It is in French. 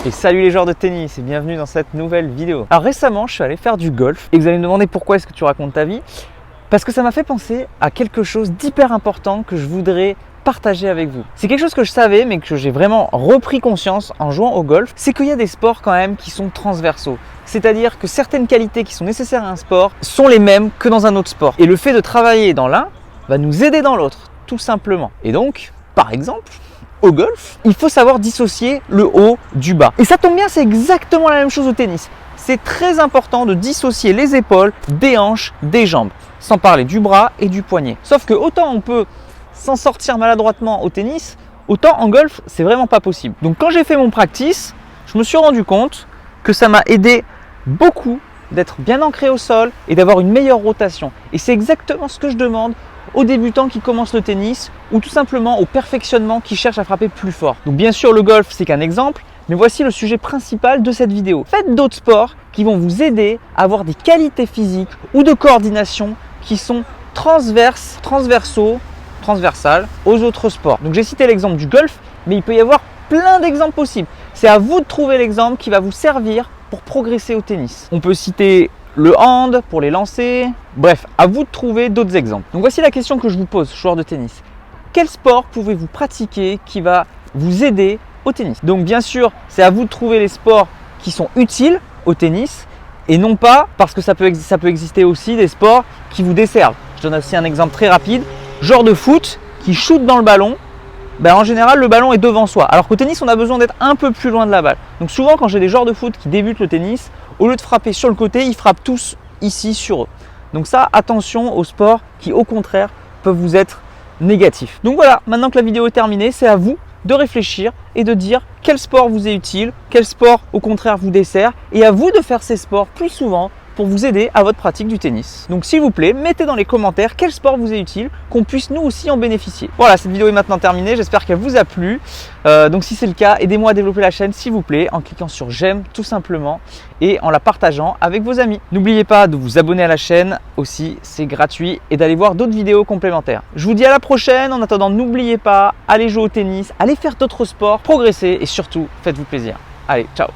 Et salut les joueurs de tennis et bienvenue dans cette nouvelle vidéo. Alors récemment, je suis allé faire du golf et vous allez me demander pourquoi est-ce que tu racontes ta vie. Parce que ça m'a fait penser à quelque chose d'hyper important que je voudrais partager avec vous. C'est quelque chose que je savais mais que j'ai vraiment repris conscience en jouant au golf, c'est qu'il y a des sports quand même qui sont transversaux. C'est-à-dire que certaines qualités qui sont nécessaires à un sport sont les mêmes que dans un autre sport. Et le fait de travailler dans l'un va nous aider dans l'autre, tout simplement. Et donc, par exemple, au golf, il faut savoir dissocier le haut du bas. Et ça tombe bien, c'est exactement la même chose au tennis. C'est très important de dissocier les épaules des hanches, des jambes, sans parler du bras et du poignet. Sauf que autant on peut s'en sortir maladroitement au tennis, autant en golf, c'est vraiment pas possible. Donc quand j'ai fait mon practice, je me suis rendu compte que ça m'a aidé beaucoup d'être bien ancré au sol et d'avoir une meilleure rotation. Et c'est exactement ce que je demande aux débutants qui commencent le tennis ou tout simplement au perfectionnement qui cherchent à frapper plus fort. Donc bien sûr le golf c'est qu'un exemple, mais voici le sujet principal de cette vidéo. Faites d'autres sports qui vont vous aider à avoir des qualités physiques ou de coordination qui sont transversales aux autres sports. Donc j'ai cité l'exemple du golf, mais il peut y avoir plein d'exemples possibles. C'est à vous de trouver l'exemple qui va vous servir pour progresser au tennis. On peut citer le hand pour les lancers, bref, à vous de trouver d'autres exemples. Donc voici la question que je vous pose, joueur de tennis. Quel sport pouvez-vous pratiquer qui va vous aider au tennis? Donc bien sûr, c'est à vous de trouver les sports qui sont utiles au tennis et non pas parce que ça peut exister aussi des sports qui vous desservent. Je donne aussi un exemple très rapide. Joueur de foot qui shoot dans le ballon, en général le ballon est devant soi. Alors qu'au tennis, on a besoin d'être un peu plus loin de la balle. Donc souvent quand j'ai des joueurs de foot qui débutent le tennis, au lieu de frapper sur le côté, ils frappent tous ici sur eux. Donc ça, attention aux sports qui au contraire peuvent vous être négatifs. Donc voilà, maintenant que la vidéo est terminée, c'est à vous de réfléchir et de dire quel sport vous est utile, quel sport au contraire vous dessert et à vous de faire ces sports plus souvent pour vous aider à votre pratique du tennis. Donc s'il vous plaît, mettez dans les commentaires quel sport vous est utile, qu'on puisse nous aussi en bénéficier. Voilà, cette vidéo est maintenant terminée, j'espère qu'elle vous a plu. Donc si c'est le cas, aidez-moi à développer la chaîne s'il vous plaît, en cliquant sur j'aime tout simplement et en la partageant avec vos amis. N'oubliez pas de vous abonner à la chaîne aussi, c'est gratuit, et d'aller voir d'autres vidéos complémentaires. Je vous dis à la prochaine, en attendant n'oubliez pas, allez jouer au tennis, allez faire d'autres sports, progressez et surtout faites-vous plaisir. Allez, ciao!